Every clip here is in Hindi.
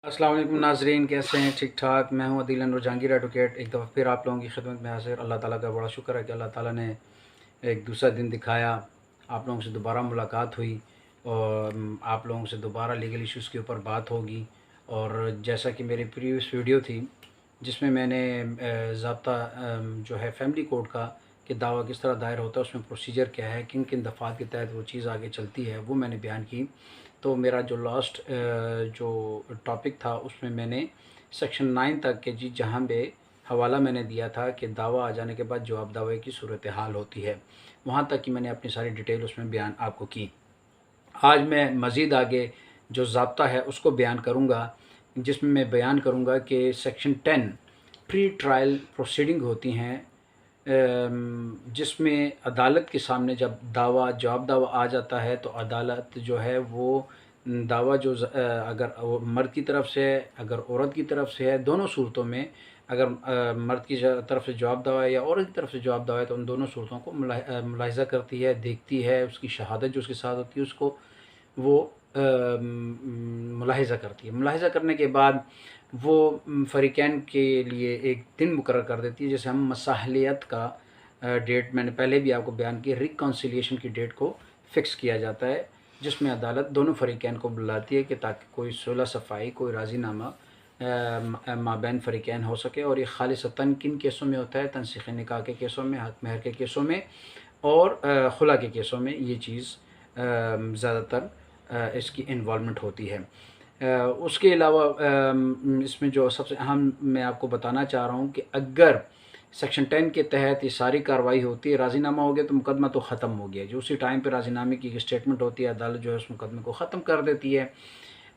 अस्सलाम वालेकुम नाज़रीन, कैसे हैं? ठीक ठाक। मैं हूं अदील अनवर जहांगीर एडवोकेट, एक दफ़ा फिर आप लोगों की खिदमत में हाज़िर। अल्लाह ताला का बड़ा शुक्र है कि अल्लाह ताला ने एक दूसरा दिन दिखाया, आप लोगों से दोबारा मुलाकात हुई और आप लोगों से दोबारा लीगल इश्यूज़ के ऊपर बात होगी। और जैसा कि मेरी प्रीवियस वीडियो थी जिसमें मैंने ज़ाब्ता जो है फैमिली कोर्ट का कि दावा किस तरह दायर होता है, उसमें प्रोसीजर क्या है, किन किन दफ़ात के तहत वो चीज़ आगे चलती है, वो मैंने बयान की। तो मेरा जो लास्ट जो टॉपिक था उसमें मैंने सेक्शन 9 तक के जी जहाँ पे हवाला मैंने दिया था कि दावा आ जाने के बाद जवाब दावे की सूरत हाल होती है, वहाँ तक की मैंने अपनी सारी डिटेल उसमें बयान आपको की। आज मैं मज़ीद आगे जो ज़ाब्ता है उसको बयान करूँगा, जिसमें मैं बयान करूँगा कि सेक्शन 10 प्री ट्रायल प्रोसीडिंग होती हैं, जिसमें अदालत के सामने जब दावा जवाब दावा आ जाता है तो अदालत जो है वो दावा जो अगर वो मर्द की तरफ से है, अगर औरत की तरफ से है, दोनों सूरतों में अगर मर्द की तरफ से जवाब दावा है या औरत की तरफ से जवाब दावा है तो उन दोनों सूरतों को मुलाहिज़ा करती है, देखती है, उसकी शहादत जो उसके साथ होती है उसको वो मुलाहिज़ा करती है। मुलाहिज़ा करने के बाद वो फ़रीक़ैन के लिए एक दिन मुकर्रर कर देती है, जैसे हम मसाहलियत का डेट मैंने पहले भी आपको बयान की, रिकॉन्सिलिएशन की डेट को फ़िक्स किया जाता है, जिसमें अदालत दोनों फ़रीक़ैन को बुलाती है कि ताकि कोई सुलह सफ़ाई, कोई राज़ीनामा माबैन फ़रीक़ैन हो सके। और ये ख़ालिसतन किन केसों में होता है? तनसीख़ निकाह के केसों में, हक़ महर के केसों में और खुला के केसों में ये चीज़ ज़्यादातर इसकी इन्वॉल्वमेंट होती है। उसके अलावा इसमें जो सबसे अहम मैं आपको बताना चाह रहा हूँ कि अगर सेक्शन 10 के तहत ये सारी कार्रवाई होती है, राज़ीनामा हो गया तो मुकदमा तो ख़त्म हो गया, जो उसी टाइम पे राज़ीनामे की स्टेटमेंट होती है, अदालत जो है उस मुकदमे को ख़त्म कर देती है।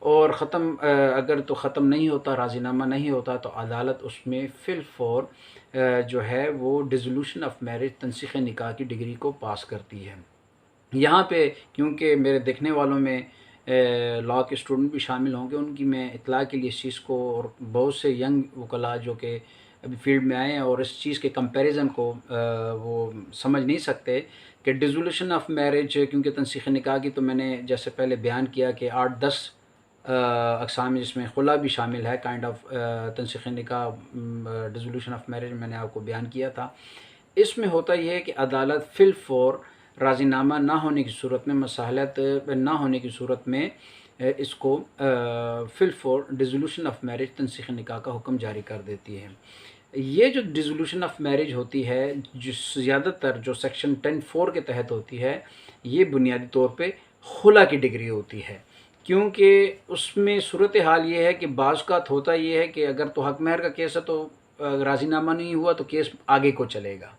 और ख़त्म अगर तो ख़त्म नहीं होता, राज़ीनामा नहीं होता, तो अदालत उसमें फिल फॉर जो है वो डिसोल्यूशन ऑफ मैरिज, तनसीख़ निकाह की डिग्री को पास करती है। यहाँ पे क्योंकि मेरे देखने वालों में लॉ के स्टूडेंट भी शामिल होंगे, उनकी मैं इत्तला के लिए इस चीज़ को, और बहुत से यंग वकला जो कि अभी फील्ड में आए हैं और इस चीज़ के कंपैरिजन को वो समझ नहीं सकते कि डिसोल्यूशन ऑफ मैरिज, क्योंकि तनसीख़ निकाह की तो मैंने जैसे पहले बयान किया कि 8-10 अक़साम जिसमें खुला भी शामिल है, काइंड ऑफ तनसीख़ निकाह डिसोल्यूशन ऑफ मैरिज मैंने आपको बयान किया था। इसमें होता यह है कि अदालत फिल फॉर राज़ीनामा ना होने की सूरत में, मसाहलत ना होने की सूरत में इसको file for dissolution of marriage, तनसीख़ निकाह का हुक्म जारी कर देती है। ये जो डिसोल्यूशन ऑफ मैरिज होती है, जो ज़्यादातर जो सेक्शन 10(4) के तहत होती है, ये बुनियादी तौर पे खुला की डिग्री होती है, क्योंकि उसमें सूरत हाल ये है कि बाज़ होता ये है कि अगर तो हक़ महर का केस है तो राज़ीनामा नहीं हुआ तो केस आगे को चलेगा।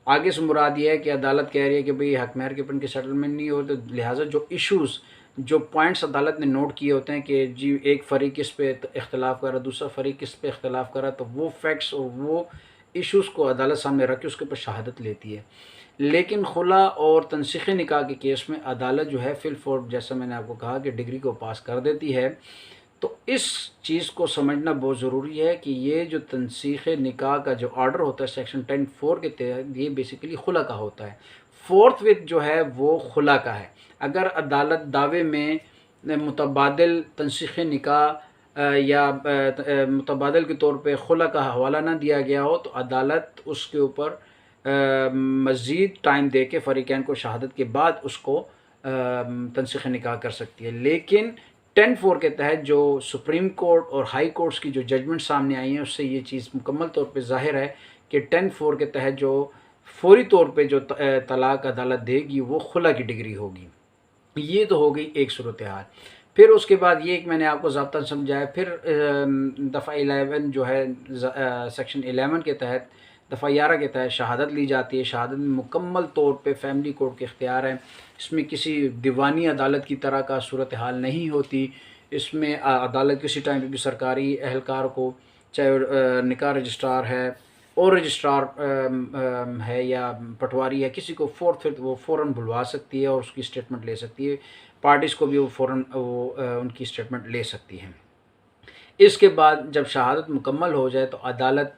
आगे से मुराद ये है कि अदालत कह रही है कि भाई हक़ महर के ऊपर इनकी सेटलमेंट नहीं हो, तो लिहाजा जो इश्यूज़, जो पॉइंट्स अदालत ने नोट किए होते हैं कि जी एक फ़रीक किस पे इख्तलाफ कर रहा है, दूसरा फ़रीक किस पे इख्तलाफ कर रहा है, तो वो फैक्ट्स और वो इश्यूज़ को अदालत सामने रख के उसके ऊपर शहादत लेती है। लेकिन खुला और तनसीख़ निकाह के केस में अदालत जो है फिल फॉर, जैसा मैंने आपको कहा, कि डिग्री को पास कर देती है। तो इस चीज़ को समझना बहुत ज़रूरी है कि ये जो तनसीख़ निकाह का जो ऑर्डर होता है सेक्शन 10(4) के तहत, ये बेसिकली खुला का होता है। फोर्थ विथ जो है वो खुला का है। अगर अदालत दावे में मुतबादिल तनसीख़ निकाह या मुतबादिल के तौर पे खुला का हवाला ना दिया गया हो, तो अदालत उसके ऊपर मज़ीद टाइम दे के फ़रीक़ैन को शहादत के बाद उसको तनसीख़ निकाह कर सकती है। लेकिन 10(4) के तहत जो सुप्रीम कोर्ट और हाई कोर्ट्स की जो जजमेंट सामने आई हैं, उससे ये चीज़ मुकम्मल तौर पे ज़ाहिर है कि 10(4) के तहत जो फौरी तौर पे जो तलाक अदालत देगी वो खुला की डिग्री होगी। ये तो हो गई एक सूरत हाल। फिर उसके बाद ये एक मैंने आपको ज़ाब्ता समझाया। फिर दफ़ा 11 जो है सेक्शन 11 के तहत, दफ़ा 11 के तहत शहादत ली जाती है। शहादत में मुकम्मल तौर पे फैमिली कोर्ट के इख्तियार हैं। इसमें किसी दीवानी अदालत की तरह का सूरत हाल नहीं होती। इसमें अदालत किसी टाइम पे भी सरकारी एहलकार को, चाहे निकाह रजिस्ट्रार है और रजिस्ट्रार है या पटवारी है, किसी को वो फ़ौरन बुलवा सकती है और उसकी स्टेटमेंट ले सकती है। पार्टीज़ को भी वो फ़ौरन उनकी स्टेटमेंट ले सकती हैं। इसके बाद जब शहादत मुकम्मल हो जाए तो अदालत